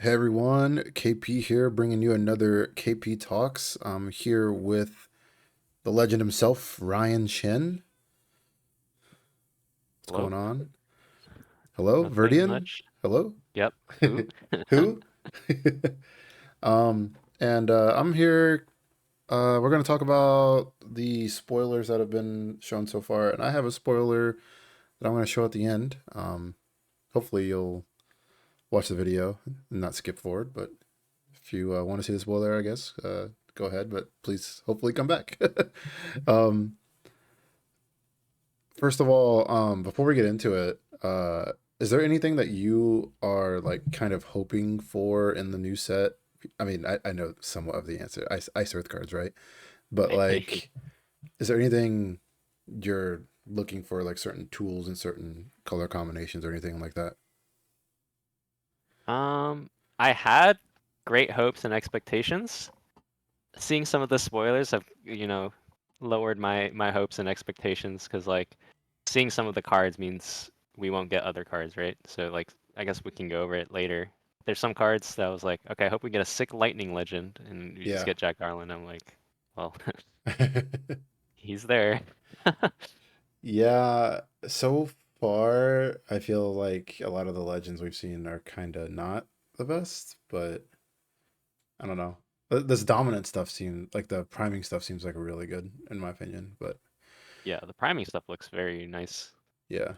Hey everyone, KP here, bringing you another KP Talks. I'm here with the legend himself, Ryan Chen. What's Hello? going on? Hello, Nothing Verdian. much. Hello. Yep. Who? Who? And I'm here. We're gonna talk about the spoilers that have been shown so far, and I have a spoiler that I'm gonna show at the end. Hopefully you'll watch the video and not skip forward, but if you want to see the spoiler, I guess go ahead. But please, hopefully, come back. um, First of all, before we get into it, is there anything that you are like kind of hoping for in the new set? I mean, I know somewhat of the answer. Ice Earth cards, right? But like, is there anything you're looking for, like certain tools and certain color combinations or anything like that? Um, I had great hopes and expectations. Seeing some of the spoilers have, lowered my hopes and expectations because like seeing some of the cards means we won't get other cards, right? So like I guess we can go over it later. There's some cards that I was like, okay, I hope we get a sick lightning legend and we just Yeah. get Jack Garland. I'm like, well, he's there. Yeah, so far, I feel like a lot of the legends we've seen are kind of not the best, but I don't know. This dominant stuff seems like the priming stuff seems like really good in my opinion, but Yeah, the priming stuff looks very nice. yeah.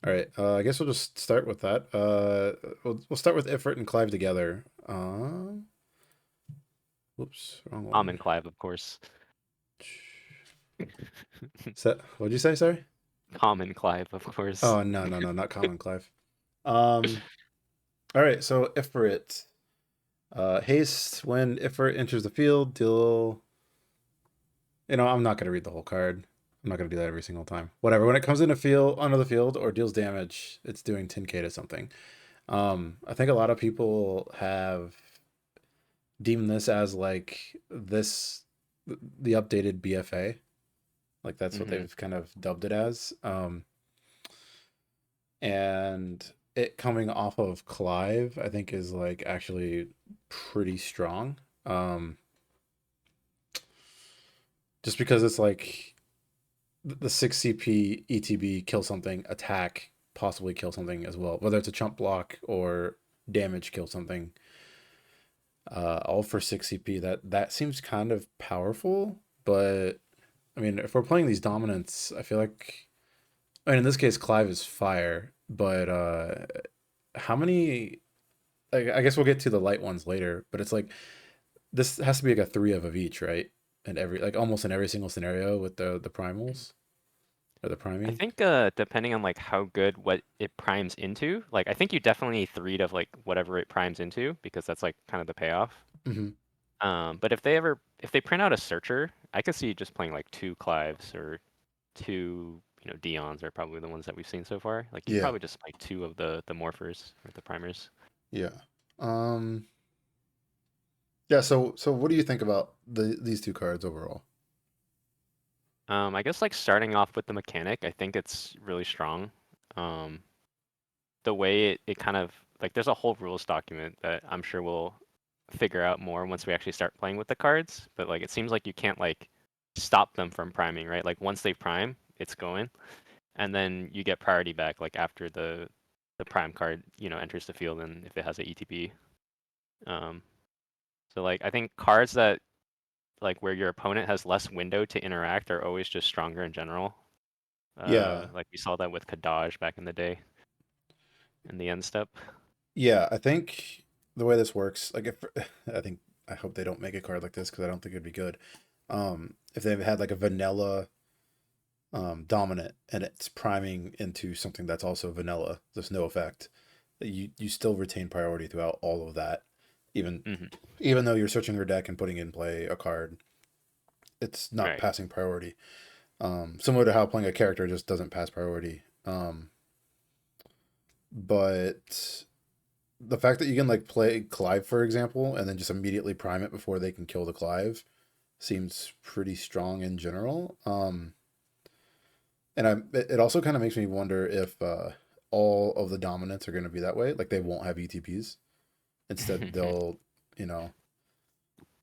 All right, I guess we'll just start with that. We'll start with Ifrit and Clive together. Whoops, wrong one. Common Clive, of course. What'd you say? Sorry. Common Clive, of course. Oh no, no, no, not common Clive. Um, all right, so Ifrit. Haste, when Ifrit enters the field, deal. I'm not going to read the whole card. I'm not going to do that every single time. Whatever. When it comes in a field, onto the field, or deals damage, it's doing 10k to something. I think a lot of people have deemed this as like the updated BFA. Like that's what Hmm. they've kind of dubbed it as. And it coming off of Clive, I think is like actually pretty strong. Just because it's like the 6 CP ETB kill something, attack, possibly kill something as well, whether it's a chump block or damage kill something. All for 6 CP. That seems kind of powerful, but I mean, if we're playing these dominants, I feel like I mean in this case Clive is fire, but how many I guess we'll get to the light ones later, but it's like this has to be like a three of each, right? And every like almost in every single scenario with the primals or the I priming. think depending on like how good what it primes into, like I think you definitely need three of like whatever it primes into because that's like kind of the payoff. Hmm. But if they print out a searcher, I could see just playing like two Clives or two, Dions are probably the ones that we've seen so far. Like you Yeah. probably just play two of the morphers or the primers. Yeah. Um, yeah, so what do you think about these two cards overall? I guess like starting off with the mechanic, I think it's really strong. Um, the way it kind of like there's a whole rules document that I'm sure we'll figure out more once we actually start playing with the cards. But like it seems like you can't like stop them from priming, right? Like once they prime, it's going, and then you get priority back like after the prime card enters the field and if it has a ETB. Um, so like I think cards that like where your opponent has less window to interact are always just stronger in general. Yeah. Like we saw that with Kadaj back in the day in the end step. Yeah, I think the way this works, like if I think I hope they don't make a card like this because I don't think it'd be good. If they've had like a vanilla dominant and it's priming into something that's also vanilla, there's no effect. You still retain priority throughout all of that, even Hmm. even though you're searching your deck and putting in play a card, it's not Right. passing priority. Similar to how playing a character just doesn't pass priority. But the fact that you can like play Clive, for example, and then just immediately prime it before they can kill the Clive seems pretty strong in general. And it also kind of makes me wonder if all of the dominants are going to be that way, like they won't have ETPs. Instead, they'll, you know,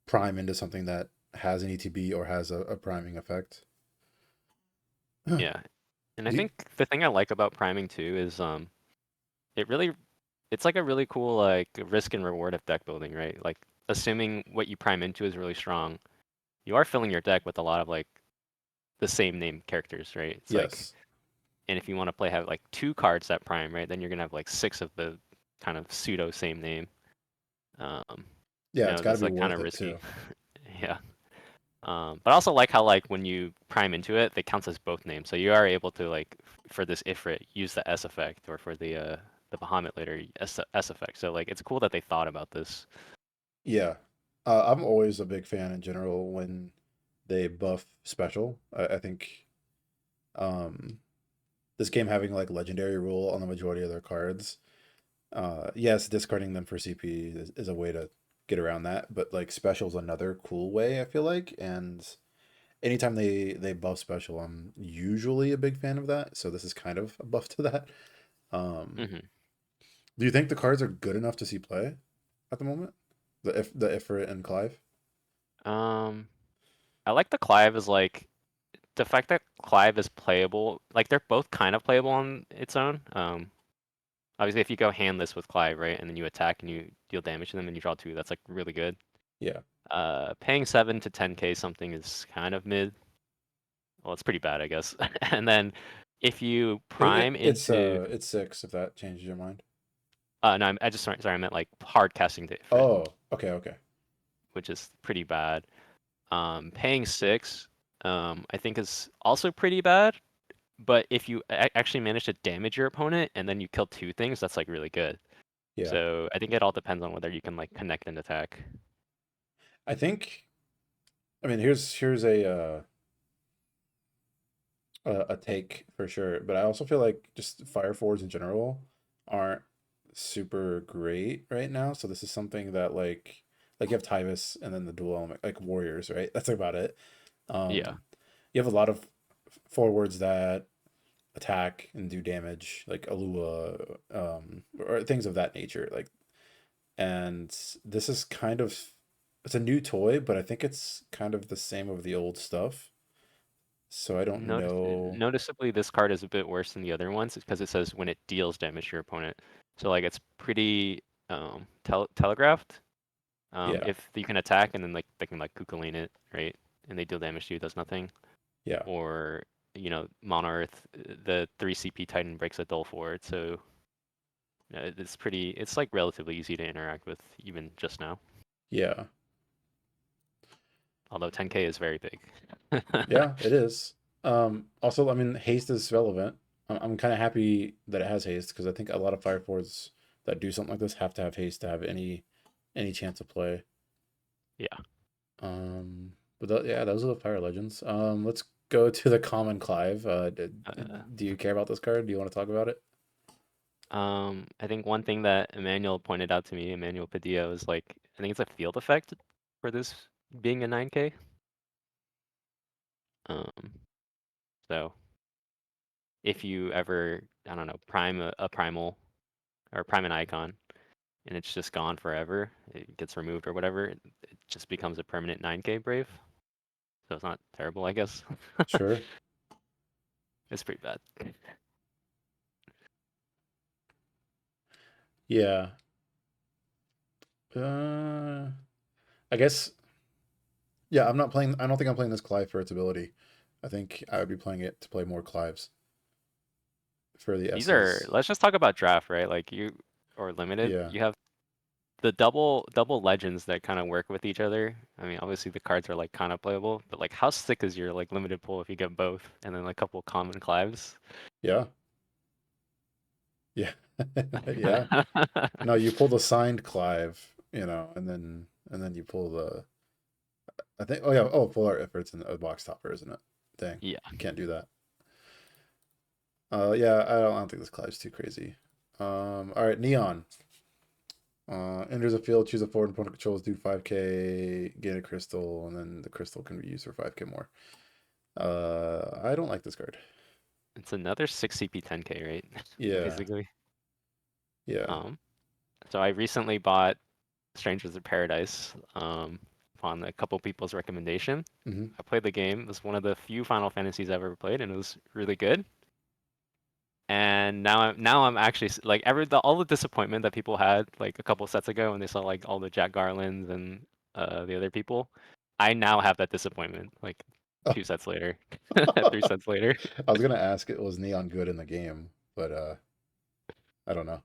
prime into something that has an ETB or has a priming effect. Do Yeah. And I you, think the thing I like about priming too is it really it's like a really cool like risk and reward of deck building, right? Like assuming what you prime into is really strong, you are filling your deck with a lot of like the same name characters, right? It's like, yes. and if you want to play have like two cards that prime, right? Then you're gonna have like six of the kind of pseudo same name. Um, Yeah, it's got to that's be like kind worth of it risky. too. Yeah. But I also like how like when you prime into it, they counts as both names. So you are able to like for this Ifrit use the S effect, or for the Bahamut later S effect. So like it's cool that they thought about this. Yeah. I'm always a big fan in general when they buff special. I think um, this game having like legendary rule on the majority of their cards. Yes, discarding them for CP is a way to get around that, but like special's another cool way, I feel like. And anytime they buff special, I'm usually a big fan of that. So this is kind of a buff to that. Um, Hmm. do you think the cards are good enough to see play at the moment? The Ifrit and Clive? Um, I like the Clive is like the fact that Clive is playable. Like they're both kind of playable on its own. Obviously if you go handless with Clive, right, and then you attack and you deal damage to them and you draw two, that's like really good. Yeah. Paying 7 to 10k something is kind of mid. Well, it's pretty bad, I guess. And then if you prime into, It's six if that changes your mind. no, I just sorry, I meant like hard casting to Ifrit, Oh, okay, okay. which is pretty bad. Paying 6, I think is also pretty bad. But if you actually manage to damage your opponent and then you kill two things, that's like really good. Yeah. So I think it all depends on whether you can like connect and attack. I think I mean here's a take for sure, but I also feel like just fire forwards in general aren't super great right now. So this is something that like you have Tyvis and then the dual element like warriors, right? That's about it. Yeah. You have a lot of forwards that attack and do damage, like Alua, or things of that nature. Like, and this is kind of it's a new toy, but I think it's kind of the same of the old stuff. So I don't know. Noticeably, this card is a bit worse than the other ones because it says when it deals damage to your opponent. So like it's pretty telegraphed. Yeah, If you can attack and then like they can like Kukulane it, right? And they deal damage to you, does nothing. yeah, Or Mono Earth, the 3 CP Titan breaks a dull forward, so it's pretty. It's like relatively easy to interact with even just now. yeah, Although 10k is very big. yeah. It is. Also, I mean, haste is relevant. I'm kind of happy that it has haste because I think a lot of fire forwards that do something like this have to have haste to have any chance of play. Yeah. Yeah, those are the fire legends. Let's go to the common Clive. Uh, Do you care about this card? Do you want to talk about it? I think one thing that Emmanuel pointed out to me, Emmanuel Padilla, is like I think it's a field effect for this being a 9k. Um, so if you ever, I don't know, prime a primal or prime an icon and it's just gone forever, it gets removed or whatever, it just becomes a permanent 9k brave. So it's not terrible, I guess. Sure. It's pretty bad. Yeah. Uh, I guess. Yeah, I'm not playing. I don't think I'm playing this Clive for its ability. I think I would be playing it to play more Clives for the These are, S's. let's just talk about draft, right? Like you or limited, Yeah. you have the double legends that kind of work with each other. I mean, obviously the cards are like kind of playable, but like how sick is your like limited pool if you get both and then like a couple common Clives? Yeah. Yeah. Yeah. No, you pull the signed Clive, and then you pull the I think oh yeah, oh full art efforts in a box topper, isn't it? Dang. Yeah. Can't do that. Yeah, I don't think this Clive's too crazy. All right, Neon. Enters a field, choose a forward opponent controls, do 5k, gain a crystal, and then the crystal can be used for 5k more. I don't like this card. It's another 6 CP 10k, right? Yeah, Basically. yeah, Um, so I recently bought Strangers of Paradise upon a couple people's recommendation. Hmm. I played the game. It was one of the few Final Fantasies I've ever played, and it was really good. And now I'm actually like all the disappointment that people had like a couple sets ago when they saw like all the Jack Garlands and the other people. I now have that disappointment like Oh. 2 sets later, 3 sets I later. was gonna ask, it was Neon good in the game, but I don't know.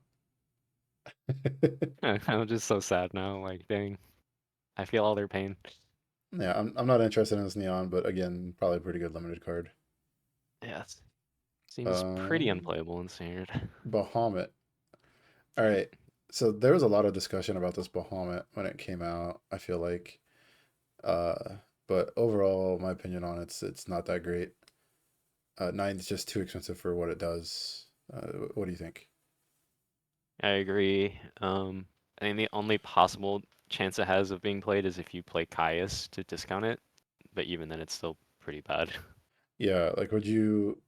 I'm just so sad now. Like, dang, I feel all their pain. Yeah, I'm not interested in this Neon, but again, probably a pretty good limited card. Yes, seems pretty Um, unplayable in standard. Bahamut. All right. So there was a lot of discussion about this Bahamut when it came out, I feel like. But overall, my opinion on it's not that great. Nine's just too expensive for what it does. What do you think? I agree. I think the only possible chance it has of being played is if you play Caius to discount it, but even then, it's still pretty bad. Yeah, like you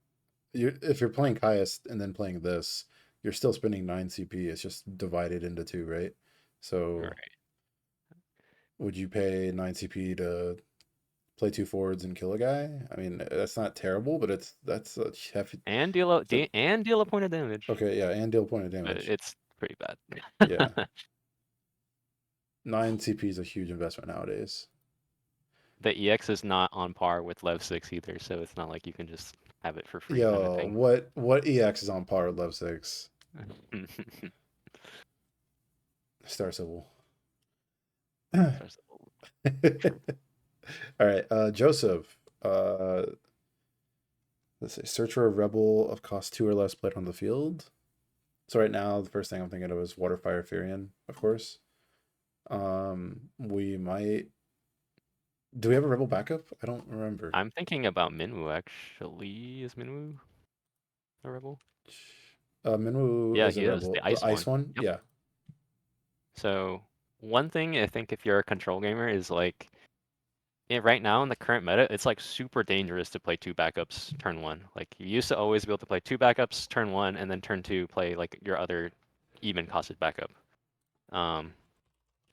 if you're playing Caius and then playing this, you're still spending 9 CP. It's just divided into two, right? So Right. would you pay 9 CP to play two forwards and kill a guy? I mean, that's not terrible, but that's a hefty. It's a, And deal a point of damage, okay, yeah, and deal point of but damage. it's pretty bad. Yeah, 9 CP is a huge investment nowadays. The EX is not on par with Lev 6 either, so it's not like you can just have it for free kind of Yo, thing. what EX is on par with Lev 6? Star Civil. All right, Joseph. Let's say search for a rebel of cost 2 or less played on the field. So right now, the first thing I'm thinking of is Water Fire Furion, of course. We might. Do we have a rebel backup? I don't remember. I'm thinking about Minwoo actually. Is Minwoo a rebel? Minwoo Yeah, is a he is. rebel. The The ice ice one. one, Yep. yeah, So one thing I think if you're a control gamer is like right now in the current meta, it's like super dangerous to play 2 backups turn 1. Like you used to always be able to play 2 backups turn 1 and then turn 2 play like your other even costed backup. Um,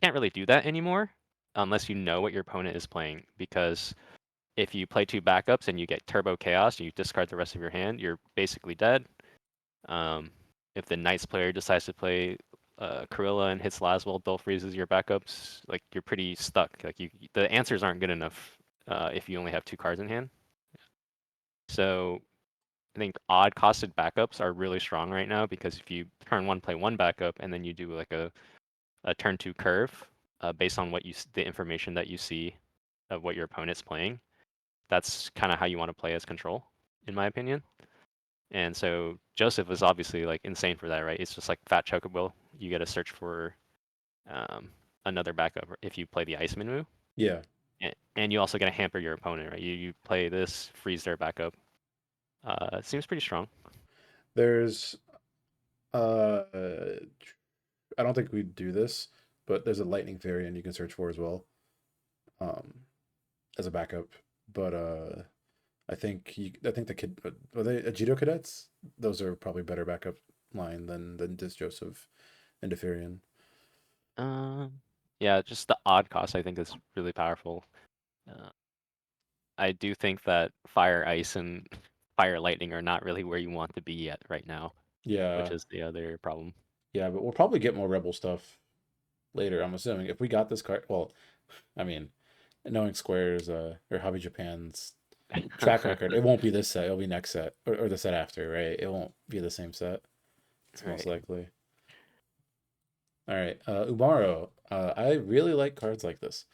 can't really do that anymore unless you know what your opponent is playing because if you play 2 backups and you get turbo chaos and you discard the rest of your hand, you're basically dead. Um, if the Knights player decides to play Corilla and hits Laswell, Dull freezes your backups, like you're pretty stuck. Like the answers aren't good enough if you only have 2 cards in hand. So I think odd costed backups are really strong right now because if you turn 1 play 1 backup and then you do like a turn 2 curve based on the information that you see of what your opponent's playing, that's kind of how you want to play as control, in my opinion. And so Joseph was obviously like insane for that, right? It's just like fat chocobo. You got to search for um, another backup if you play the Iceman move, yeah. and you also got to hamper your opponent, right? You play this, freeze their backup. It seems pretty strong. There's uh, I don't think we do this, but there's a lightning variant you can search for as well, um, as a backup. But I think the kid are they Ajito cadets? Those are probably better backup line than Dis Joseph and Deferian. Um, yeah, just the odd cost I think is really powerful. Uh, I do think that fire, ice, and fire lightning are not really where you want to be yet right now, which Yeah, is the other problem. yeah, but we'll probably get more Rebel stuff later. I'm assuming if we got this card. Well, I mean, knowing Square's or Hobby Japan's track record, it won't be this set. It'll be next set or the set after, right? It won't be the same set. It's most Right. likely. All right, Umaro. I really like cards like this.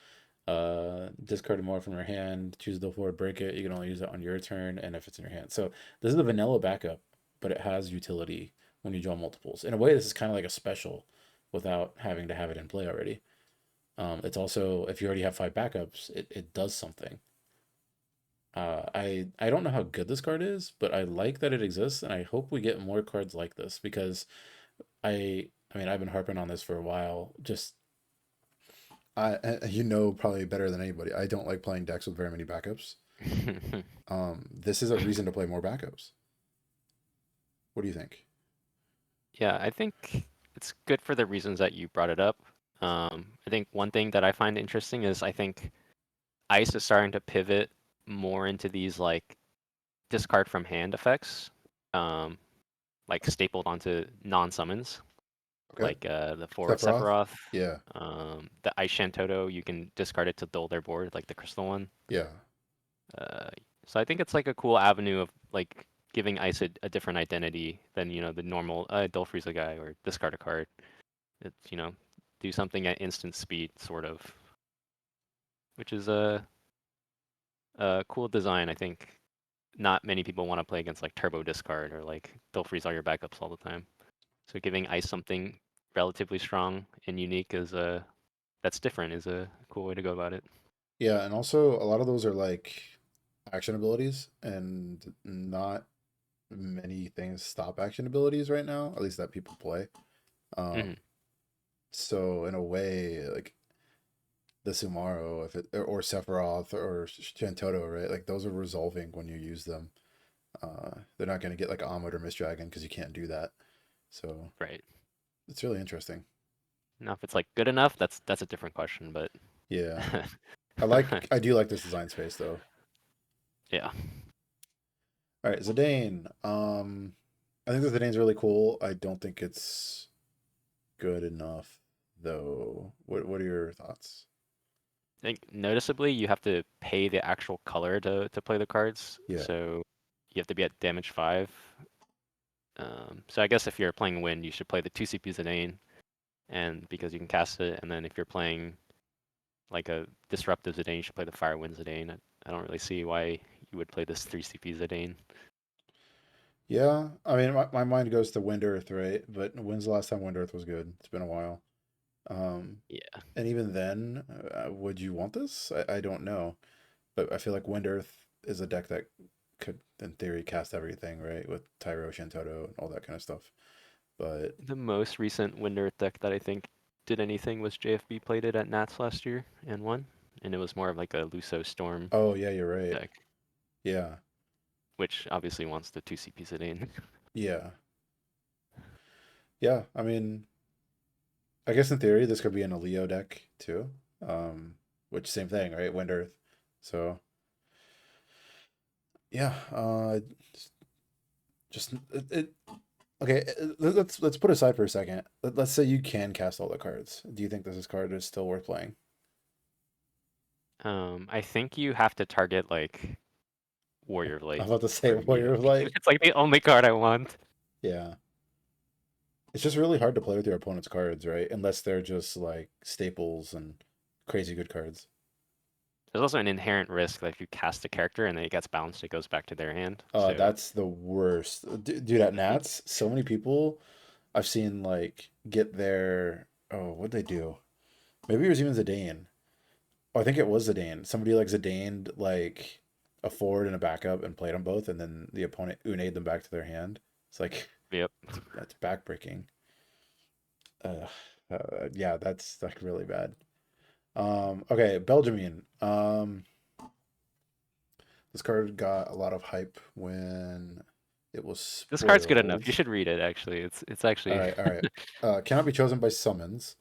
Discard more from your hand, choose the forward, break it. You can only use it on your turn, and if it's in your hand. So this is a vanilla backup, but it has utility when you draw multiples. In a way, this is kind of like a special, without having to have it in play already. It's also if you already have 5 backups, it does something. I don't know how good this card is, but I like that it exists, and I hope we get more cards like this because I mean I've been harping on this for a while. Just you know probably better than anybody. I don't like playing decks with very many backups. This is a reason to play more backups. What do you think? Yeah, I think it's good for the reasons that you brought it up. I think one thing that I find interesting is I think Ice is starting to pivot more into these like discard from hand effects, um, like stapled onto non-summons, Okay. like the forward Sephiroth? Sephiroth, Yeah. the Ice Shantoto. You can discard it to dull their board, like the crystal one. Yeah. Uh, so I think it's like a cool avenue of like giving Ice a different identity than the normal dull freeze a guy or discard a card. It's do something at instant speed, sort of, which is a cool design. I think not many people want to play against like turbo discard or like they'll freeze all your backups all the time. So giving Ice something relatively strong and unique is that's different is a cool way to go about it. Yeah, and also a lot of those are like action abilities, and not many things stop action abilities right now, at least that people play. Hmm. Um, so in a way, like the Sumaru, if it or Sephiroth or Shantoto, right? Like those are resolving when you use them. They're not going to get like Ahmed or Miss Dragon because you can't do that. So Right. it's really interesting. Now if it's like good enough, that's a different question, but Yeah, I do like this design space though. yeah. All right, Zidane. I think that Zidane's really cool. I don't think it's good enough though. What are your thoughts? I think noticeably you have to pay the actual color to play the cards. Yeah. So you have to be at damage 5. So I guess if you're playing Wind, you should play the 2 CP Zidane, and because you can cast it, and then if you're playing like a disruptive Zidane, you should play the Fire Wind Zidane. I don't really see why you would play this 3 CP Zidane. Yeah, I mean, my mind goes to Wind Earth, right? But when's the last time Wind Earth was good? It's been a while. Um, Yeah. and even then, would you want this? I don't know. But I feel like Wind Earth is a deck that could, in theory, cast everything, right? With Tyro, Shantoto, and all that kind of stuff. But The most recent Wind Earth deck that I think did anything was JFB played it at Nats last year and won, and it was more of like a Luso Storm oh yeah, you're right. deck, Yeah, which obviously wants the 2 CP Zidane. yeah, yeah. I mean, I guess in theory this could be in a Leo deck too. Um, which same thing, right? Wind Earth. So yeah, just it okay. Let's put aside for a second. Let's say you can cast all the cards. Do you think this card is still worth playing? I think you have to target like Warrior of I'm Light about to say for me. Warrior of Light. It's like the only card I want. Yeah, it's just really hard to play with your opponent's cards, right? Unless they're just like staples and crazy good cards. There's also an inherent risk that if you cast a character and then it gets bounced, it goes back to their hand. So That's the worst. Dude, at Nats, so many people I've seen like get their what'd they do? Maybe it was even Zidane. Oh, I think it was Zidane. Somebody like Zidaned like a forward and a backup and played them both, and then the opponent unade them back to their hand. It's like yep. that's backbreaking. Uh, yeah, that's like really bad. Okay, Belgiumine. This card got a lot of hype when it was This card's good enough. spoiled. You should read it actually. It's All actually right, all right. Cannot be chosen by summons.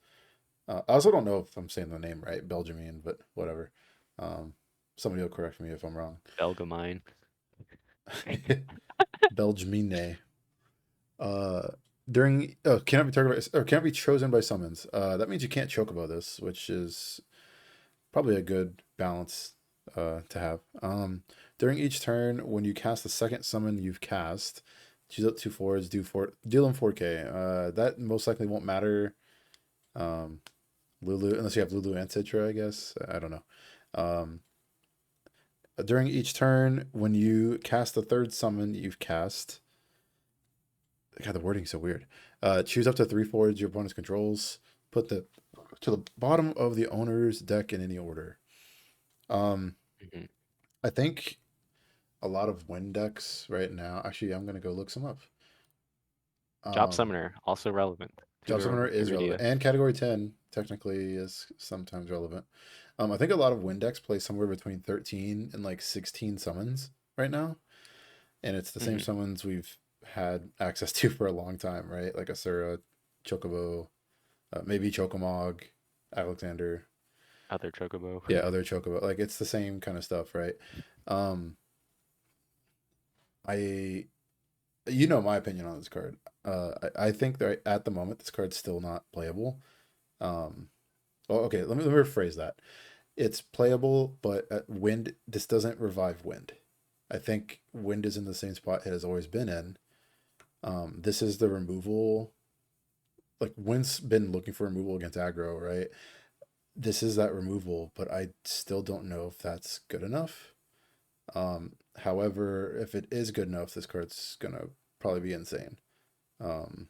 I also don't know if I'm saying the name right, Belgiumine, but whatever. Um, somebody will correct me if I'm wrong. Belgamine. Belgiumine. Uh, during cannot be targeted by, or cannot be chosen by summons. That means you can't chocobo this, which is probably a good balance to have. During each turn, when you cast the second summon you've cast, choose up two forwards, deal them 4K. That most likely won't matter. Lulu, unless you have Lulu and Citra, I guess. I don't know. Um, during each turn, when you cast the third summon you've cast, God, the wording's so weird. Choose up to three forwards your opponent's controls. Put the to the bottom of the owner's deck in any order. Um, Mhm. I think a lot of win decks right now. Actually, I'm gonna go look some up. Job Um, Summoner, also relevant. Job Summoner To is relevant, Iridia. and Category 10 technically is sometimes relevant. I think a lot of win decks play somewhere between 13 and like 16 summons right now, and it's the same Hmm. summons we've had access to for a long time, right? Like Asura, Chocobo, maybe Chocomog. Alexander, Other Chocobo. yeah, other chocobo. Like it's the same kind of stuff, right? Um, I you know my opinion on this card. I think that at the moment this card's still not playable. Um, oh, okay, let me rephrase that. It's playable, but wind. This doesn't revive wind. I think wind is in the same spot it has always been in. This is the removal. Like wind's been looking for removal against aggro, right? This is that removal, but I still don't know if that's good enough. However, if it is good enough, this card's gonna probably be insane. Um,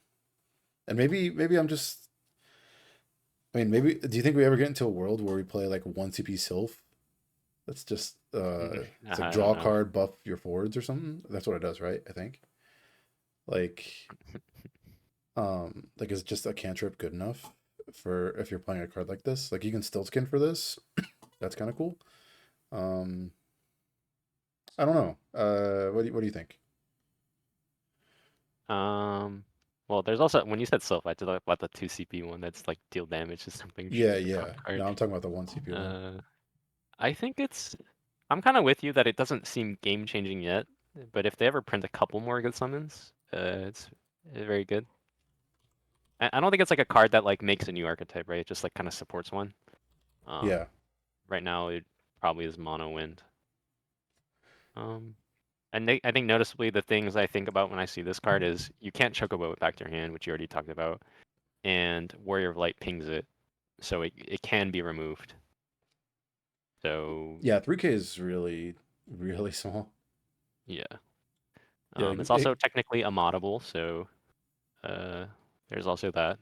and maybe I'm just. I mean, maybe. Do you think we ever get into a world where we play like one CP Sylph? That's just it's like I draw don't a know. card, buff your forwards or something. That's what it does, right? I think. Like, is just a cantrip good enough for if you're playing a card like this? Like, you can still skin for this. That's kind of cool. Um, I don't know. What do you think? Um, well, there's also when you said Sylph, I did like about the 2 CP one that's like deal damage to something, Yeah, trigger the top yeah. No, card. I'm talking about the one CP one. Uh, I think it's. I'm kind of with you that it doesn't seem game changing yet, but if they ever print a couple more good summons, it's very good. I don't think it's like a card that like makes a new archetype, right? It just like kind of supports one. Um, Yeah, right now it probably is mono wind. Um, and I think noticeably the things I think about when I see this card is you can't Chocobo it back to your hand, which you already talked about, and Warrior of Light pings it, so it can be removed. So yeah. 3K is really, really small. yeah, Yeah, it's also technically a moddable, so uh, there's also that.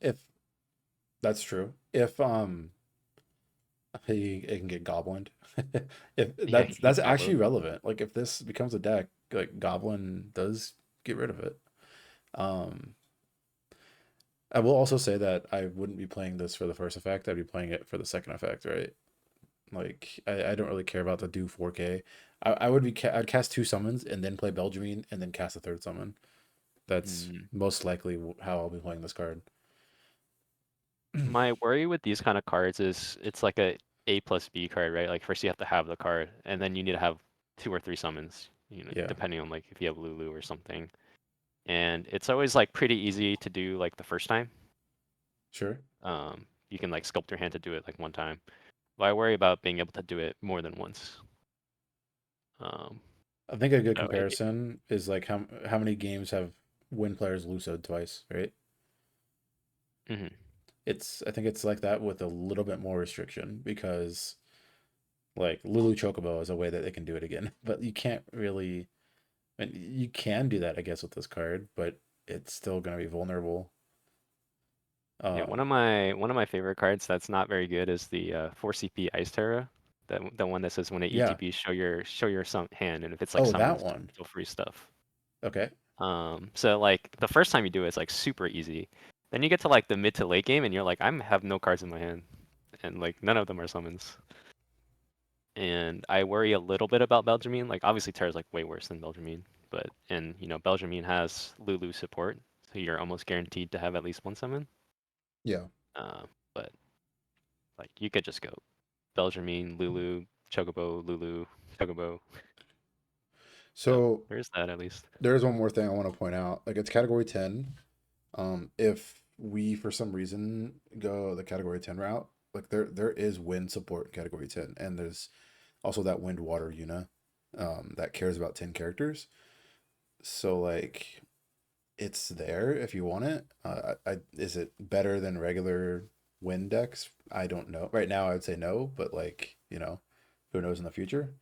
if that's true, if it can get goblined. If Yeah, that's Gobbo. actually relevant. Like if this becomes a deck, like Goblin does get rid of it. Um, I will also say that I wouldn't be playing this for the first effect. I'd be playing it for the second effect, right? Like I don't really care about the do 4K. I would I'd cast two summons and then play Belgemine and then cast a third summon. That's Mm. most likely how I'll be playing this card. My worry with these kind of cards is it's like A plus B card, right? Like first you have to have the card, and then you need to have 2 or 3 summons, Yeah, depending on like if you have Lulu or something. And it's always like pretty easy to do like the first time. sure. You can like sculpt your hand to do it like one time. But I worry about being able to do it more than once. Um, I think a good so comparison is like how many games have win players Lucid twice, right? mhm. I think it's like that with a little bit more restriction because like Lulu Chocobo is a way that they can do it again, but you can't really. I mean, you can do that, I guess, with this card, but it's still gonna be vulnerable. Yeah, Um, one of my favorite cards that's not very good is the 4 CP Ice Terra. The one that says when it yeah. ETB show your some hand, and if it's like Oh, that summons, one. feel free stuff. Okay. So like the first time you do it, it's like super easy. Then you get to like the mid to late game, and you're like, have no cards in my hand, and like none of them are summons. And I worry a little bit about Belgemine. Like obviously Terra's like way worse than Belgemine, but and Belgemine has Lulu support, so you're almost guaranteed to have at least one summon. Yeah. Uh, but like you could just go Belgemine, Lulu, Chocobo, Lulu, Chocobo. So So there's that at least. there is one more thing I want to point out. Like it's category 10. If we for some reason go the category 10 route, like there is wind support in category 10, and there's also that wind water Una that cares about 10 characters. So like it's there if you want it. Is it better than regular wind decks? I don't know. Right now I would say no, but like, who knows in the future?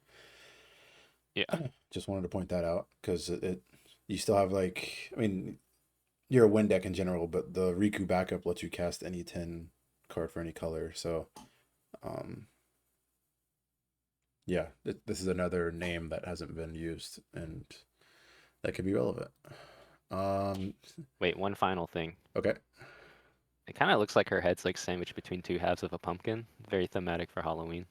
Yeah. Just wanted to point that out because you still have like, I mean, you're a wind deck in general, but the Riku backup lets you cast any 10 card for any color. So, um, yeah, this is another name that hasn't been used and that could be relevant. Um, Wait, one final thing. okay. It kind of looks like her head's like sandwiched between two halves of a pumpkin. Very thematic for Halloween.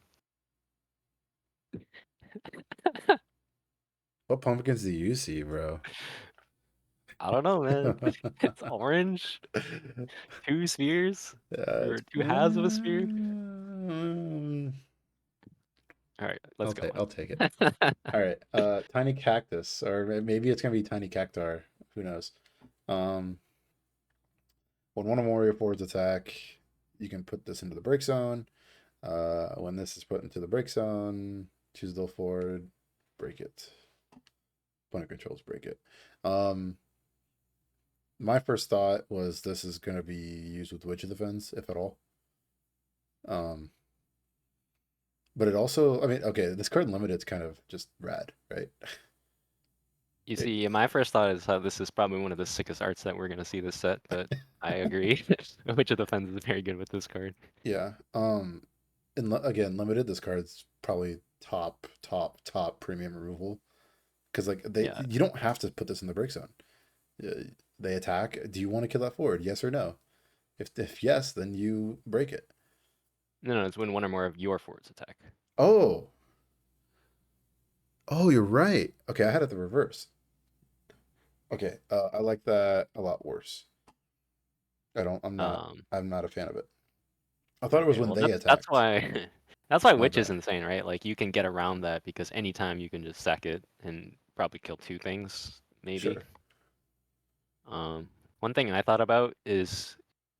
What pumpkins do you see, bro? I don't know, man. It's orange, two spheres, It's, or two halves of a sphere. All right, let's go. I'll take it. All right. Tiny cactus, or maybe it's gonna be tiny cactar. Who knows? Um, when one or more of your forwards attack, you can put this into the break zone. When this is put into the break zone, choose the forward, break it. Opponent controls break it. Um, my first thought was this is gonna be used with Witch of Defense, if at all. Um, but it also, I mean, okay, this card limited is kind of just rad, right? You It, see, my first thought is how this is probably one of the sickest arts that we're gonna see this set, but I agree. Witch of the Fence is very good with this card. yeah. And again, limited. This card's probably top premium removal because like Yeah. you don't have to put this in the break zone. They attack. Do you want to kill that forward? Yes or no? If yes, then you break it. No, no, it's when one or more of your forwards attack. Oh, oh, you're right. Okay, I had it the reverse. Okay, I like that a lot worse. I don't. Um, I'm not a fan of it. I thought it was okay, when well they that's attacked. why that's why My Witch is bad. insane, right? Like you can get around that because anytime you can just sack it and probably kill two things, maybe. Sure. One thing I thought about is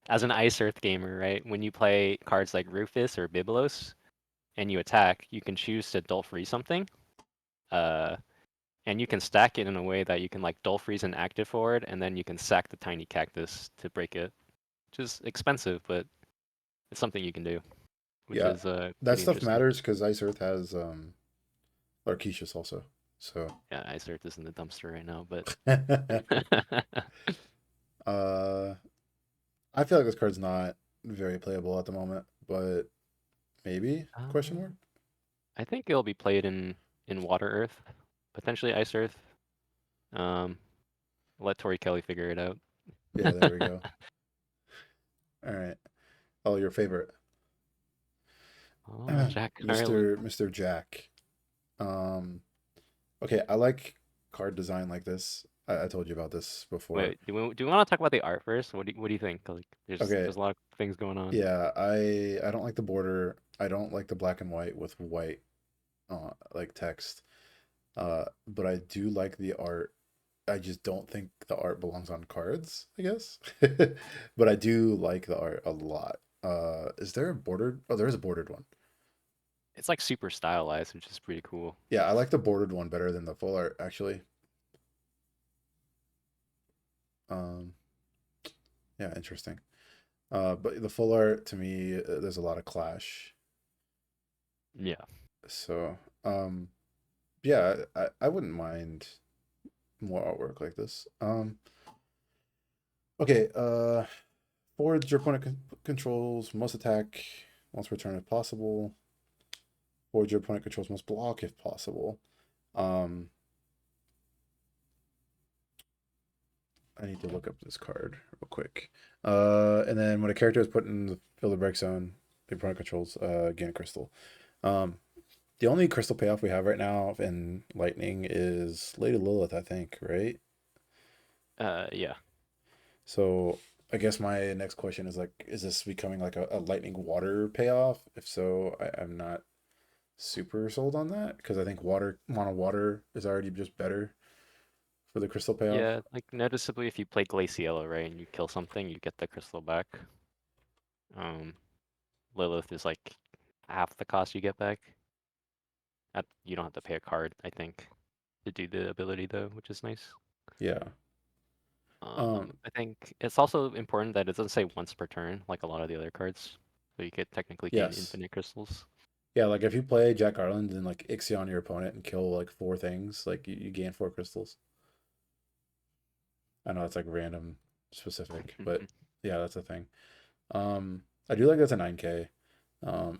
as an Ice Earth gamer, right? When you play cards like Rufus or Biblos and you attack, you can choose to Dull Freeze something. Uh, and you can stack it in a way that you can like Dull Freeze an active forward, and then you can sack the tiny cactus to break it, which is expensive, but it's something you can do, which Yeah, is that pretty stuff interesting. matters because Ice Earth has Larquicious also. So Yeah, Ice Earth is in the dumpster right now, but uh I feel like this card's not very playable at the moment, but maybe question mark? um, I think it'll be played in Water Earth, potentially Ice Earth. Um, let Tori Kelly figure it out. Yeah, there we go. All right. Oh, your favorite. Oh, Jack Ireland. Mr. Jack. Um okay, I like card design like this. I told you about this before. Wait, do we want to talk about the art first? What do you think? Like, Okay, there's a lot of things going on. yeah, I don't like the border. I don't like the black and white with white like text. But I do like the art. I just don't think the art belongs on cards, I guess. But I do like the art a lot. Is there a bordered? Oh, there is a bordered one. It's like super stylized, which is pretty cool. Yeah, I like the bordered one better than the full art, actually. Um, yeah, interesting. But the full art to me, there's a lot of clash. Yeah. So, yeah, I wouldn't mind more artwork like this. Okay, forwards your opponent controls must attack once per turn if possible. Forwards your opponent controls must block if possible. Um, I need to look up this card real quick. And then when a character is put in the field of break zone, the opponent controls gain a crystal. Um, the only crystal payoff we have right now in Lightning is Lady Lilith, I think, right? Yeah. So I guess my next question is like, is this becoming like a Lightning Water payoff? If so, I'm not super sold on that because I think water mono water is already just better for the crystal payoff. Yeah, like noticeably if you play Glaciella, right, and you kill something, you get the crystal back. Um, Lilith is like half the cost you get back. You don't have to pay a card, I think, to do the ability though, which is nice. Yeah. Um. I think it's also important that it doesn't say once per turn, like a lot of the other cards. So you could technically gain Yes. infinite crystals. Yeah. Like if you play Jack Ireland and like Ixion your opponent and kill like four things, like you gain four crystals. I know it's like random specific, but yeah, that's a thing. I do like that's a 9K.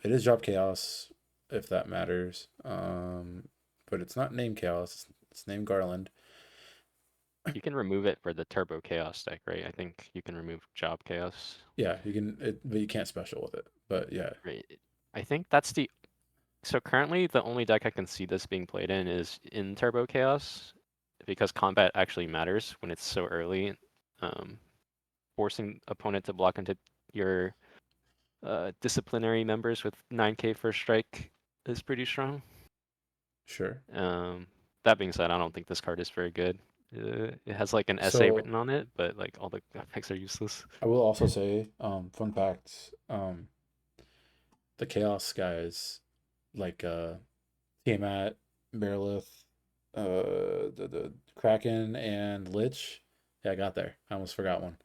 It is drop chaos if that matters. But it's not named chaos. It's named Garland. You can remove it for the Turbo Chaos deck, right? I think you can remove Job Chaos. Yeah, you can, but you can't special with it. But yeah, Right. I think that's the so currently the only deck I can see this being played in is in Turbo Chaos because combat actually matters when it's so early. Um, Forcing opponent to block into your disciplinary members with 9k first strike is pretty strong. Sure. Um, that being said, I don't think this card is very good. It has like an essay So written on it, but like all the effects are useless. I will also say, fun fact, the Chaos guys like Tiamat, Bearlith, the Kraken and Lich. Yeah, I got there. I almost forgot one.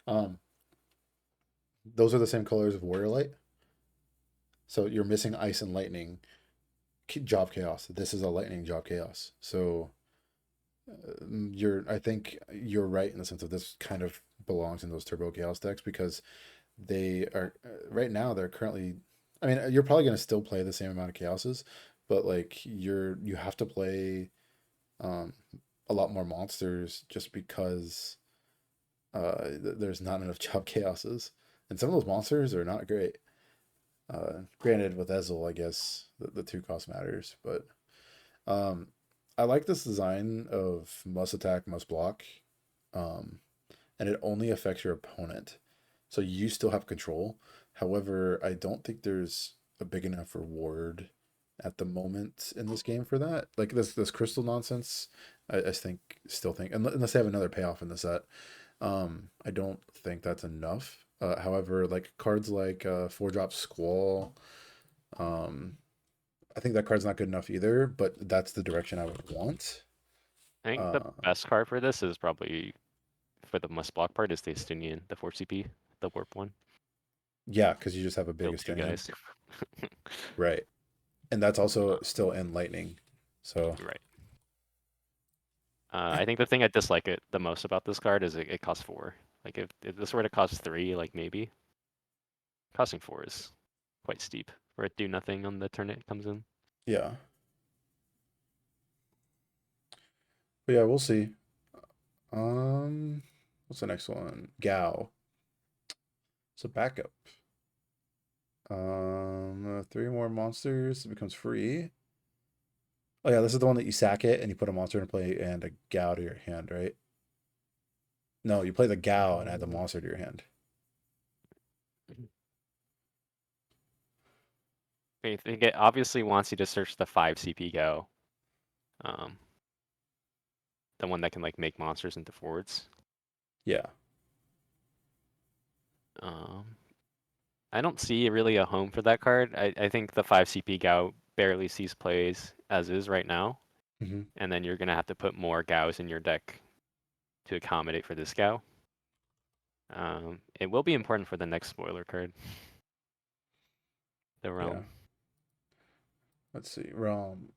Um, those are the same colors of Warrior Light. So you're missing Ice and Lightning Job Chaos. This is a Lightning Job Chaos. So I think you're right in the sense of this kind of belongs in those Turbo Chaos decks because they are right now they're currently. I mean, you're probably going to still play the same amount of Chaoses, but like you have to play um, a lot more monsters just because there's not enough Job Chaoses, and some of those monsters are not great. Granted, with Ezel, I guess the two cost matters, but um, I like this design of must attack, must block, um, and it only affects your opponent, so you still have control. However, I don't think there's a big enough reward at the moment in this game for that. Like this crystal nonsense, I think still think unless they have another payoff in the set, I don't think that's enough. However, like cards like 4-drop Squall, um, I think that card's not good enough either, but that's the direction I would want. I think the Uh, best card for this is probably for the must block part is the Estunian, the 4 CP, the warp one. yeah, because you just have a big Build two Estinian. guys. Right. And that's also Uh, still in Lightning. So, right. I think the thing I dislike it the most about this card is it costs 4. Like if this were to cost 3, like maybe. Costing 4 is quite steep for it do nothing on the turn it comes in. yeah. But yeah, we'll see. What's the next one? Gao. So backup. 3 more monsters. It becomes free. Oh yeah, this is the one that you sack it and you put a monster in play and a Gao to your hand, right? No, you play the Gao and add the monster to your hand. I think it obviously wants you to search the 5 CP go. Um, the one that can like make monsters into forwards. Yeah. Um, I don't see really a home for that card. I think the 5 CP Gao barely sees plays as is right now. Hmm. And then you're gonna have to put more Gaos in your deck to accommodate for this Gao. It will be important for the next spoiler card, the Yeah. Realm. Let's see. Realm.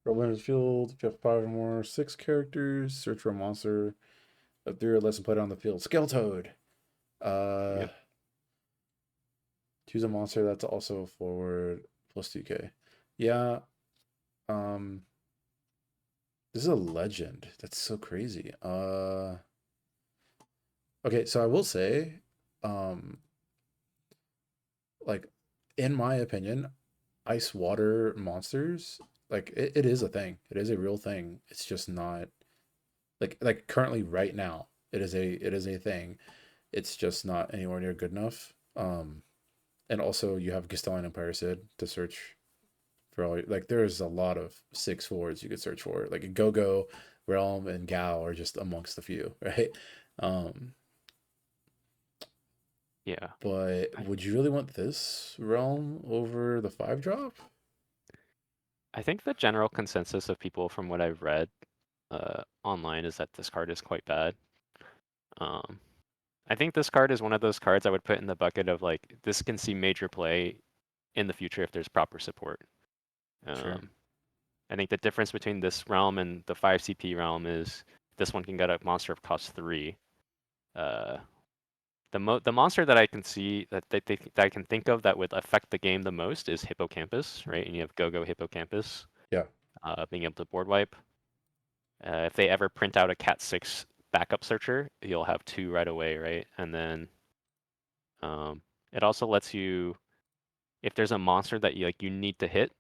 Roll field. If you have 5 or more, 6 characters. Search for a monster. If 3 or less and put it on the field. Skeletoad. Uh, Yep. choose a monster that's also forward plus 2k. Yeah. Um, this is a legend. That's so crazy. Okay, so I will say, um, like, in my opinion, ice water monsters, like it is a thing. It is a real thing. It's just not like currently right now. It is a thing. It's just not anywhere near good enough. And also you have Gastelian Empire Sid to search for all like there's a lot of 6 forwards you could search for. Like Go Go, Realm, and Gao are just amongst the few, right? Um, Yeah. but would you really want this Realm over the 5-drop? I think the general consensus of people from what I've read online is that this card is quite bad. Um, I think this card is one of those cards I would put in the bucket of like this can see major play in the future if there's proper support. Sure. Um, I think the difference between this realm and the 5 CP realm is this one can get a monster of cost 3. Uh, the monster that I can see that I can think of that would affect the game the most is Hippocampus, right? And you have Go-Go Hippocampus Yeah. being able to board wipe. If they ever print out a Cat 6 backup searcher, you'll have 2 right away, right? And then it also lets you, if there's a monster that you like you need to hit,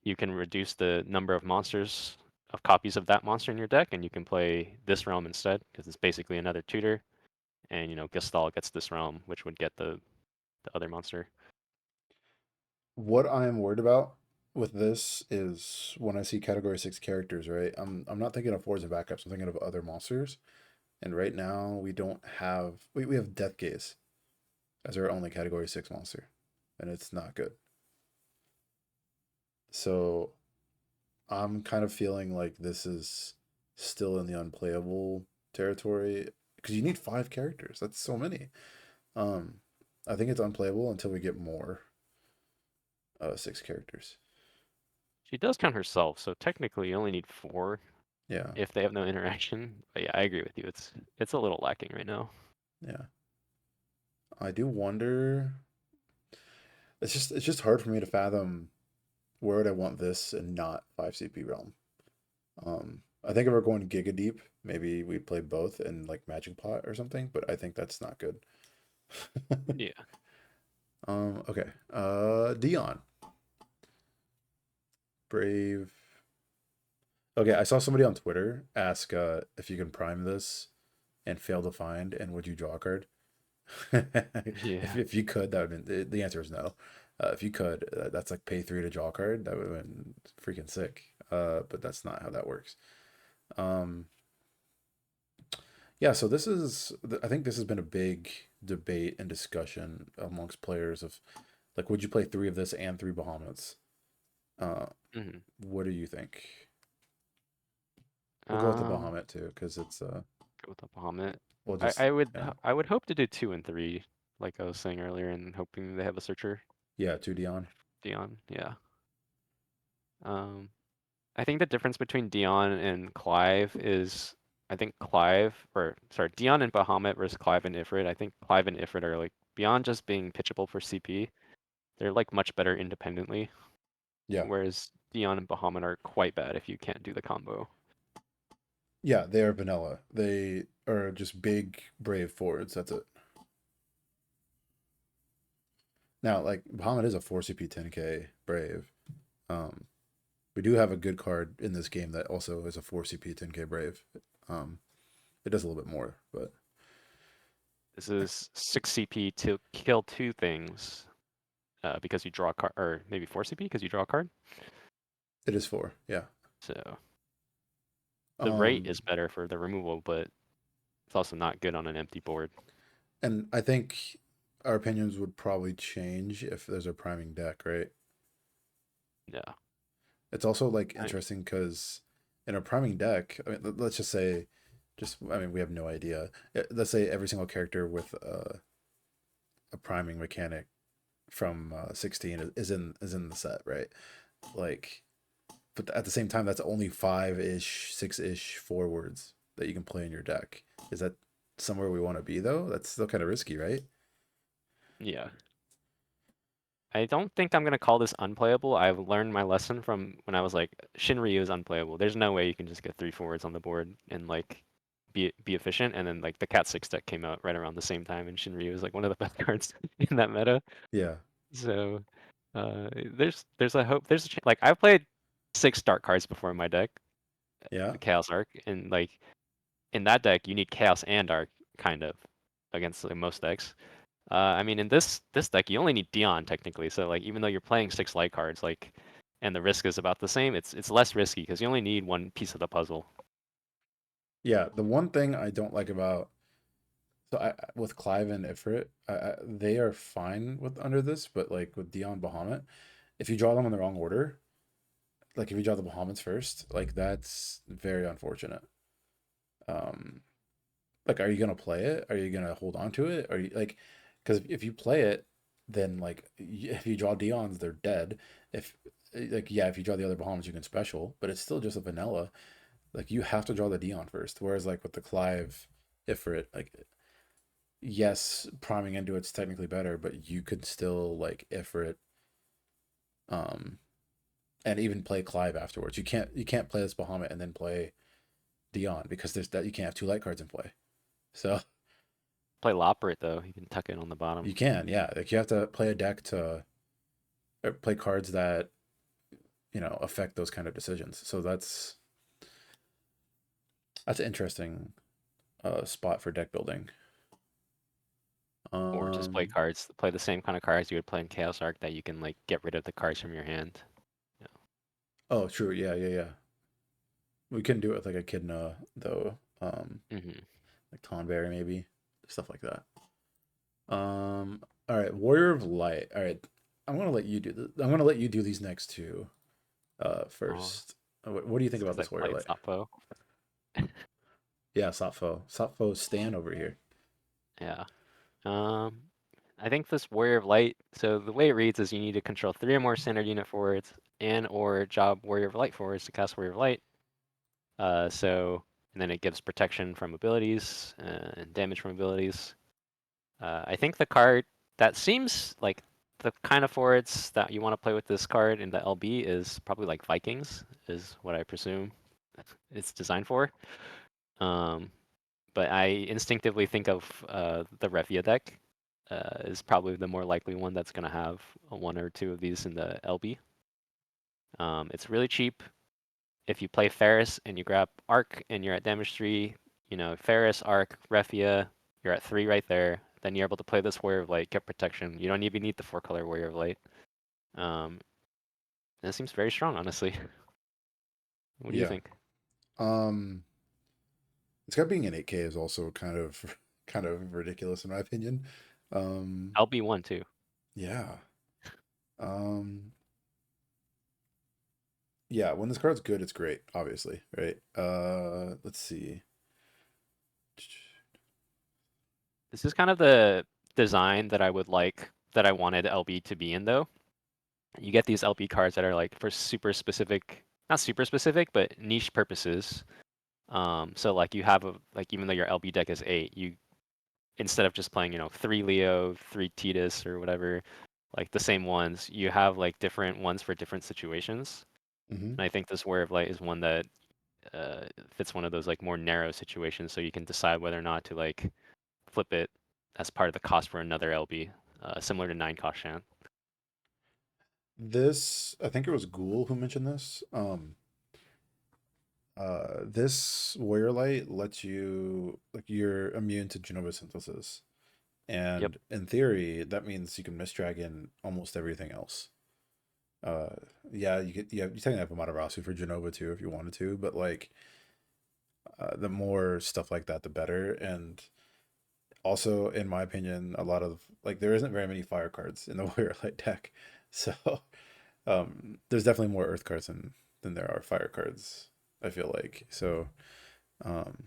you can reduce the number of monsters of copies of that monster in your deck, and you can play this realm instead because it's basically another tutor. And Gestalt gets this realm, which would get the other monster. What I'm worried about with this is when I see category six characters, right? I'm not thinking of forwards and backups. I'm thinking of other monsters. And right now we don't have we have Death Gaze as our only category six monster. And it's not good. So I'm kind of feeling like this is still in the unplayable territory because you need five characters. That's so many. Um, I think it's unplayable until we get more six characters. She does count herself, so technically you only need 4 Yeah, if they have no interaction. But yeah, I agree with you. It's a little lacking right now. yeah. I do wonder. It's just hard for me to fathom where would I want this and not five CP realm. I think if we're going Giga Deep, maybe we play both in like Magic Pot or something, but I think that's not good. Yeah. Okay. Dion. Brave. Okay, I saw somebody on Twitter ask if you can prime this and fail to find, and would you draw a card? Yeah. If you could, that would been the answer is no. If you could, that's like pay three to draw a card. That would have been freaking sick. But that's not how that works. Um, yeah. So this is, I think this has been a big debate and discussion amongst players of like, would you play three of this and three Bahamut's? Uh, hmm what do you think? We'll go with the Um, Bahamut too, because it's Go with the Bahamut. we'll I, just I would yeah I would hope to do 2 and 3, like I was saying earlier, and hoping they have a searcher. yeah two Dion. Dion, yeah. Um, I think the difference between Dion and Clive is I think Clive or sorry, Dion and Bahamut versus Clive and Ifrit. I think Clive and Ifrit are like beyond just being pitchable for CP. They're like much better independently, Yeah, whereas Dion and Bahamut are quite bad if you can't do the combo. yeah, they are vanilla. They are just big brave forwards. That's it. Now, like Bahamut is a four CP 10K brave. Um, we do have a good card in this game that also is a four CP 10K brave. Um, it does a little bit more, but This is 6 CP to kill 2 things because you draw a card, or maybe 4 CP because you draw a card. it is four. Yeah. So the rate Um, is better for the removal, but it's also not good on an empty board. and I think our opinions would probably change if there's a priming deck, right? Yeah. It's also like I, interesting because in a priming deck, I mean, let's just say, just I mean, we have no idea. Let's say every single character with a priming mechanic from 16 is in the set, right? Like, but at the same time, that's only five ish, six ish forwards that you can play in your deck. Is that somewhere we want to be though? That's still kind of risky, right? yeah. I don't think I'm gonna call this unplayable. I've learned my lesson from when I was like, Shinryu is unplayable. There's no way you can just get 3 forwards on the board and like be efficient. And then like the Cat 6 deck came out right around the same time, and Shinryu is like one of the best cards in that meta. Yeah, So there's a hope. Like I've played 6 dark cards before in my deck, yeah, Chaos Arc, and like in that deck you need Chaos and Dark kind of against like, most decks. I mean, in this deck, you only need Dion technically. So like, even though you're playing 6 light cards, like, and the risk is about the same, it's less risky because you only need one piece of the puzzle. yeah. The one thing I don't like about so with Clive and Ifrit, they are fine with under this, but like with Dion Bahamut, if you draw them in the wrong order, like if you draw the Bahamuts first, like that's very unfortunate. Um, like, are you gonna play it? Are you gonna hold on to it? Are you like, because if you play it, then like if you draw Dion's, they're dead. If like yeah, if you draw the other Bahamas, you can special, but it's still just a vanilla. Like you have to draw the Dion first. Whereas like with the Clive Ifrit, like yes, priming into it's technically better, but you could still like Ifrit, um, and even play Clive afterwards. You can't play this Bahamut and then play Dion because there's that you can't have two light cards in play. So Play Loppert though, you can tuck it on the bottom. you can, yeah. Like you have to play a deck to or play cards that affect those kind of decisions. So that's That's an interesting spot for deck building. Or just play Um, cards, play the same kind of cards you would play in Chaos Arc that you can like get rid of the cards from your hand. Yeah. oh, true. Yeah, yeah, yeah. We couldn't do it with like Echidna though. Hmm. Like Tonberry maybe, stuff like that. All right, Warrior of Light. All right, I'm gonna let you do I'm gonna let you do these next two. Oh, First, what do you think it's about because I this Warrior of played Light? Sappho. Yeah, Sappho Stan over here. Yeah. Um, I think this Warrior of Light, so the way it reads is you need to control three or more standard unit forwards and or job Warrior of Light forwards to cast Warrior of Light. And then it gives protection from abilities and damage from abilities. I think the card that seems like the kind of forwards that you want to play with this card in the LB is probably like Vikings, is what I presume it's designed for. Um, but I instinctively think of the Revia deck is probably the more likely one that's going to have one or two of these in the LB. It's really cheap. If you play Ferris and you grab Arc and you're at damage 3, you know, Ferris, Arc, Refia, you're at 3 right there. Then you're able to play this Warrior of Light, get protection. You don't even need the 4-color Warrior of Light. Um, and it seems very strong, honestly. What do you Yeah. think? Um, it's got being an 8K is also kind of kind of ridiculous in my opinion. Um, LB1 too. yeah. Um, yeah, when this card's good, it's great, obviously, right? Let's see. This is kind of the design that I would like, that I wanted LB to be in though. You get these LB cards that are like for super specific, not super specific, but niche purposes. So like you have a, like even though your LB deck is 8, you, instead of just playing, 3 Leo, 3 Titus or whatever, like the same ones, you have like different ones for different situations. Hmm. And I think this Warrior of Light is one that uh, fits one of those like more narrow situations, so you can decide whether or not to like flip it as part of the cost for another LB, similar to 9 cost Shan. This, I think it was Ghoul who mentioned this. This Warrior Light lets you like you're immune to Genova synthesis, Yep. and in theory, that means you can Mist Dragon almost everything else. Uh, yeah, you technically have a Matarasu for Genova too if you wanted to, but like the more stuff like that, the better. And also, in my opinion, a lot of like there isn't very many fire cards in the Warrior Light deck, so there's definitely more Earth cards than there are fire cards. I feel like so. Um,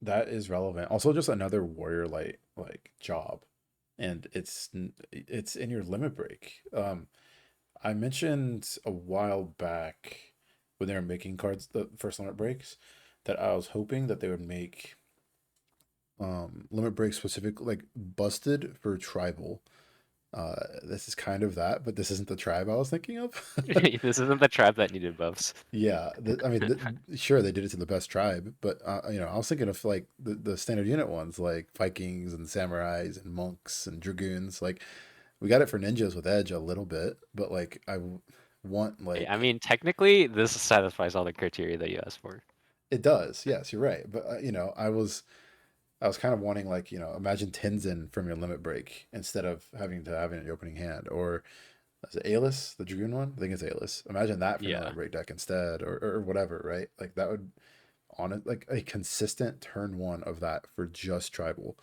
that is relevant. Also, just another warrior light like job, and it's in your limit break. I mentioned a while back when they were making cards, the first limit breaks, that I was hoping that they would make limit break specific like busted for tribal. This is kind of that, but this isn't the tribe I was thinking of. This isn't the tribe that needed buffs. Yeah, I mean, sure they did it to the best tribe, but I was thinking of like the standard unit ones, like Vikings and samurais and monks and dragoons. Like we got it for ninjas with edge a little bit, but like want I like mean, technically, this satisfies all the criteria that you asked for. it does. Yes, you're right. But I was kind of wanting like imagine Tenzin from your limit break instead of having to have it in your opening hand, or is it Aelus, the dragoon one? I think it's Aelus. Imagine that from your Yeah. limit break deck instead, or whatever, right? Like that would on it like a consistent turn one of that for just tribal.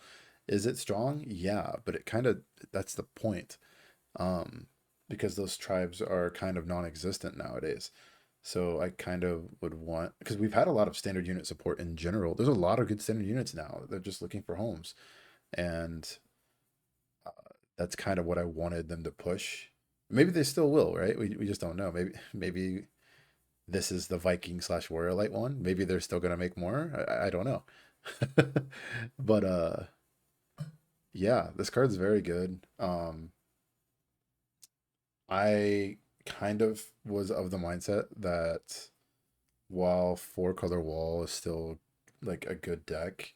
Is it strong? Yeah, but it kind of that's the point. Um, because those tribes are kind of non-existent nowadays. So I kind of would want because we've had a lot of standard unit support in general. There's a lot of good standard units now. They're just looking for homes, and that's kind of what I wanted them to push. Maybe they still will, right? We just don't know. Maybe this is the Viking slash Warrior Light one. Maybe they're still gonna make more. I don't know. But yeah, this card's very good. I kind of was of the mindset that while 4-color wall is still like a good deck,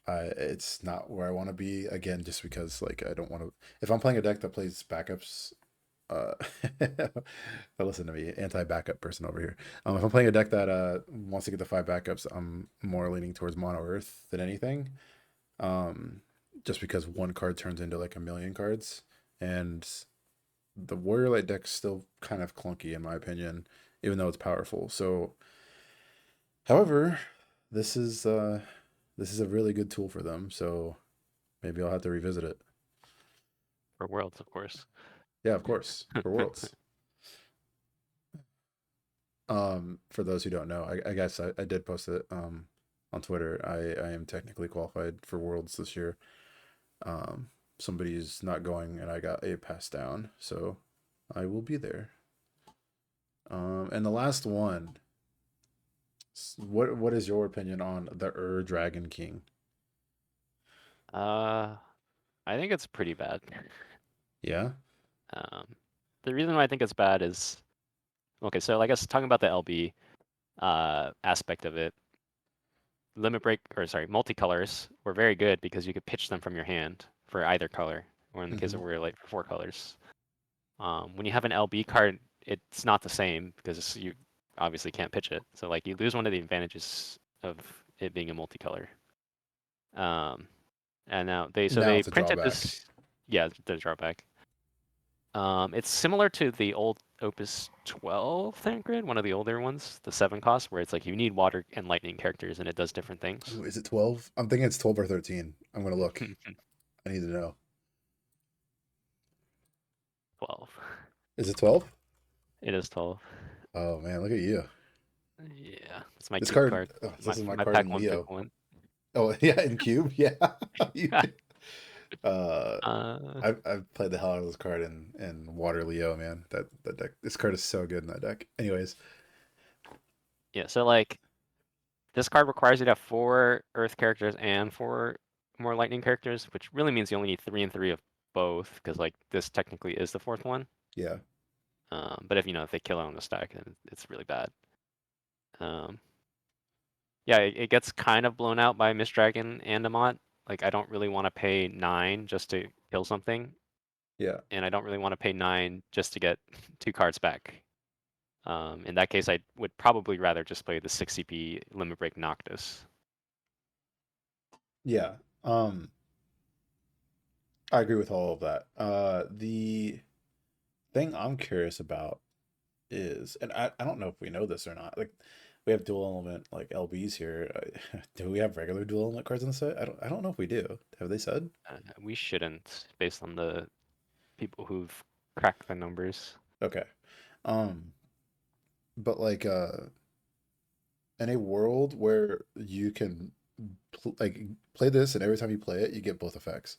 it's not where I want to be again, just because like I don't want to. If I'm playing a deck that plays backups, uh, listen to me, anti-backup person over here. If I'm playing a deck that wants to get the five backups, I'm more leaning towards mono earth than anything. Um, just because one card turns into like a million cards, and the warrior light deck's still kind of clunky in my opinion, even though it's powerful. So, however, this is uh, this is a really good tool for them. So maybe I'll have to revisit it. For Worlds, of course. Yeah, of course, for Worlds. For those who don't know, I guess I did post it on Twitter. I am technically qualified for Worlds this year. Um, Somebody's not going, and I got a pass down, so I will be there. And the last one, what is your opinion on the Dragon King? Uh, I think it's pretty bad. Yeah, Um, the reason why I think it's bad is okay. So I guess talking about the LB aspect of it, limit break or sorry, multicolors were very good because you could pitch them from your hand for either color, or in the case of hmm Warrior Light for four colors. When you have an LB card, it's not the same because you obviously can't pitch it. So like you lose one of the advantages of it being a multicolor. Um, and now now they it's a printed drawback. this, yeah, the drawback. It's similar to the old Opus 12 Thank Grid, one of the older ones, the 7 cost, where it's like you need water and lightning characters and it does different things. Ooh, is it 12? I'm thinking it's 12 or 13. I'm gonna look. I need to know. 12. Is it 12? It is 12. Oh man, look at you. Yeah, it's my This cube card. card. Oh, My this is my my card pack in one pick Leo. one. Oh yeah, in cube. Yeah. You- uh, Uh, I've played the hell out of this card in Water Leo, man. That deck. This card is so good in that deck. Anyways, yeah, so like this card requires you to have 4 Earth characters and 4 more Lightning characters, which really means you only need 3 and 3 of both, because like this technically is the 4th one. yeah, But if if they kill it on the stack, then it's really bad. Um, yeah, it gets kind of blown out by Mist Dragon and Amont. Like I don't really want to pay 9 just to kill something, yeah, and I don't really want to pay 9 just to get 2 cards back. In that case, I would probably rather just play the 6 CP Limit Break Noctis. yeah. Um, I agree with all of that. The thing I'm curious about is, and I don't know if we know this or not. Like, we have dual element like LBs here. Do we have regular dual element cards in the set? I don't know if we do. Have they said? We shouldn't, based on the people who've cracked the numbers. Okay. Um, but like in a world where you can like play this and every time you play it you get both effects.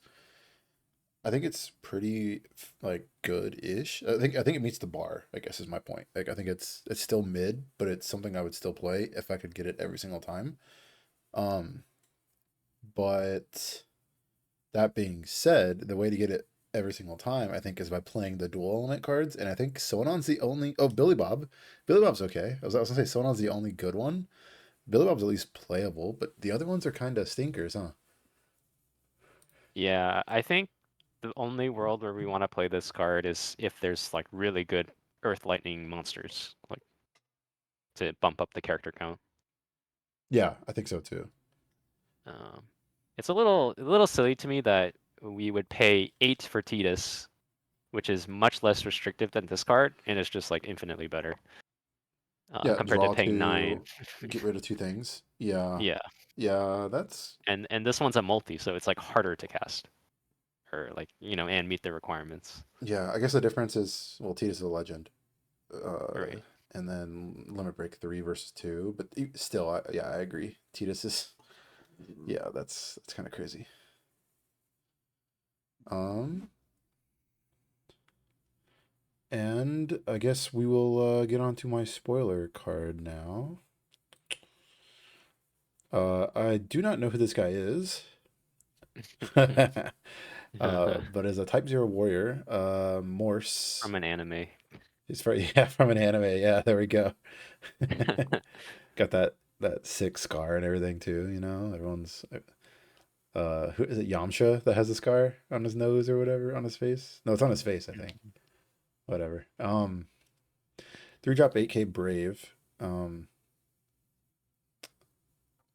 I think it's pretty like good-ish. I think it meets the bar, I guess is my point. Like I think it's still mid, but it's something I would still play if I could get it every single time. Um, but that being said, the way to get it every single time, I think, is by playing the dual element cards. And I think Sonon's the only. Oh, Billy Bob. Billy Bob's okay. I was gonna say Sonon's the only good one. Billy Bob's at least playable, but the other ones are kind of stinkers, huh? Yeah, I think the only world where we want to play this card is if there's like really good Earth Lightning monsters, like to bump up the character count. Yeah, I think so too. Um, it's a little silly to me that we would pay 8 for Tidus, which is much less restrictive than this card, and it's just like infinitely better Yeah, compared to draw paying two, 9. get rid of two things. Yeah, Yeah, yeah, that's and this one's a multi, so it's like harder to cast or like and meet the requirements. yeah. I guess the difference is well, Tidus is a legend, Right. and then Limit Break 3 versus 2. But still, yeah, I agree. Tidus is yeah, that's kind of crazy. Um, and I guess we will get on to my spoiler card now. I do not know who this guy is. But as a Type Zero warrior, Morse. From an anime. He's from yeah, from an anime. Yeah, there we go. Got that sick scar and everything too. Everyone's who is it? Yamcha that has a scar on his nose or whatever on his face. No, it's on his face, I think. Whatever. 3 drop 8K Brave.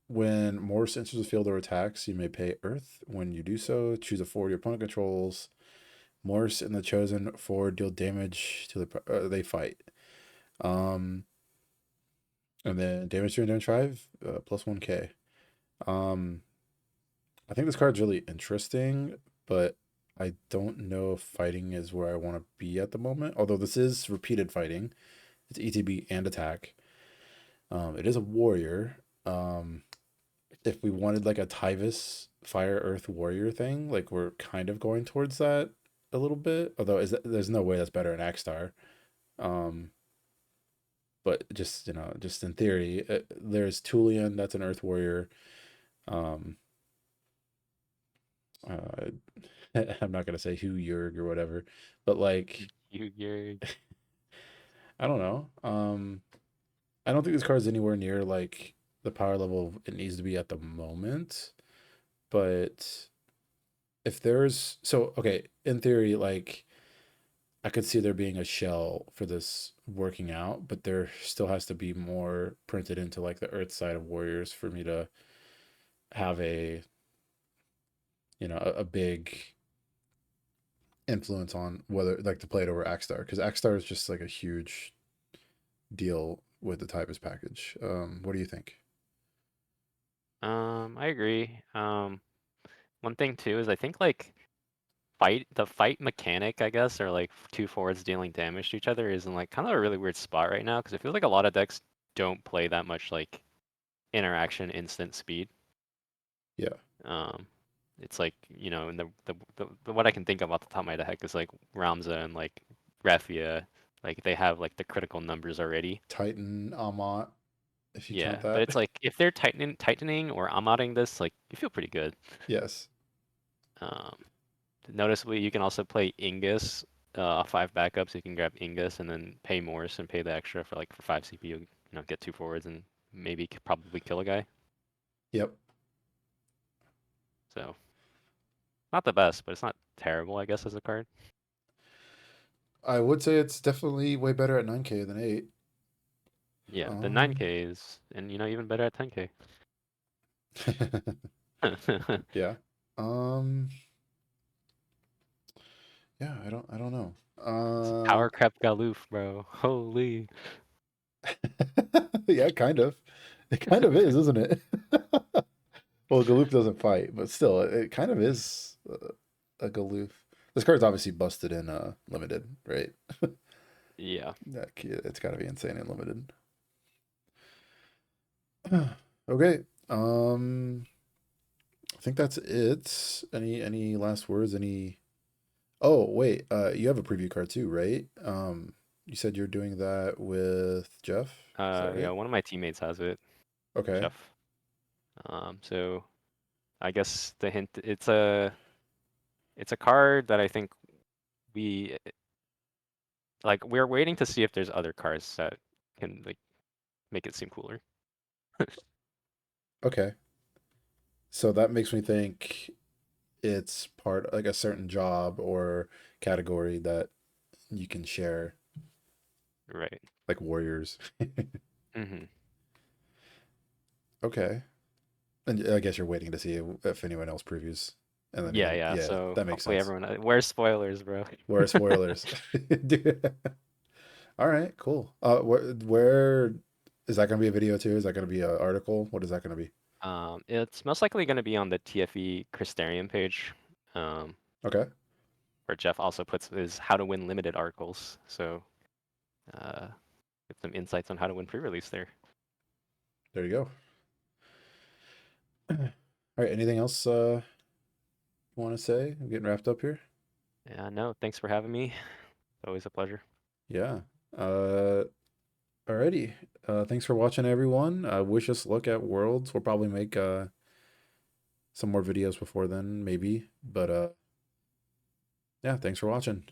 When Morse enters the field or attacks, you may pay Earth. When you do so, choose a forward your opponent controls. Morse and the chosen forward deal damage to they fight. Um, and then damage 2 and damage 5, plus 1K. Um, I think this card's really interesting, but I don't know if fighting is where I want to be at the moment. Although this is repeated fighting, it's ETB and attack. It is a warrior. If we wanted like a Tyvis Fire Earth Warrior thing, like we're kind of going towards that a little bit. Although there's no way that's better in Axstar. Um, but just just in theory, there's Tulian, that's an Earth Warrior. Um, uh, I'm not gonna say Hu Yurg or whatever, but like You're I don't know. I don't think this card's anywhere near like the power level it needs to be at the moment. But if there's okay, in theory, like I could see there being a shell for this working out, but there still has to be more printed into like the Earth side of Warriors for me to have a big influence on whether like to play it over Axstar, because Axstar is just like a huge deal with the Typus package. What do you think? I agree. One thing too is I think like the fight mechanic, I guess, or like two forwards dealing damage to each other is in like kind of a really weird spot right now because it feels like a lot of decks don't play that much like interaction instant speed. Yeah, Um, it's like, and the what I can think of off the top of my head is like Ramza and like Raffia, like they have like the critical numbers already. Titan Amat, if you count Yeah, but that. it's like if they're tightening or amating this, like you feel pretty good. Yes. Um, Noticeably, you can also play Ingus, 5 backups. You can grab Ingus and then pay Morse and pay the extra for like for 5 CPU. Get 2 forwards and maybe probably kill a guy. Yep. So not the best, but it's not terrible, I guess, as a card. I would say it's definitely way better at 9K than 8. Yeah, the Um, 9K is, and even better at 10K. yeah. Um, yeah, I don't know. It's Power Crep Galoof, bro. Holy. Yeah, kind of. It kind of is, isn't it? Well, Galoof doesn't fight, but still, it kind of is a Galoof. This card's obviously busted in limited, right? Yeah. It's got to be insane in limited. Okay. I think that's it. Any last words? Any Oh, wait. You have a preview card too, right? You said you're doing that with Jeff. Is that Yeah, right? one of my teammates has it, Okay. Jeff. So I guess the hint, it's a card that I think we like we're waiting to see if there's other cards that can like make it seem cooler. Okay. So that makes me think it's part like a certain job or category that you can share, Right. like warriors. Hmm. Okay. And I guess you're waiting to see if anyone else previews. And then Yeah, you'll, yeah. yeah, So that makes hopefully sense. everyone where's spoilers, bro. Where are spoilers? Dude. All right, cool. Where is that going to be a video too? Is that going to be an article? What is that going to be? It's most likely going to be on the TFE Crystarium page, um, Okay, where Jeff also puts his how to win limited articles. So uh, get some insights on how to win pre-release there. there you go. All right, anything else you want to say? I'm getting wrapped up here. Yeah, no, thanks for having me. Always a pleasure. Yeah. Uh, alrighty. Thanks for watching, everyone. Wish us luck at Worlds. We'll probably make some more videos before then, maybe. But yeah, thanks for watching.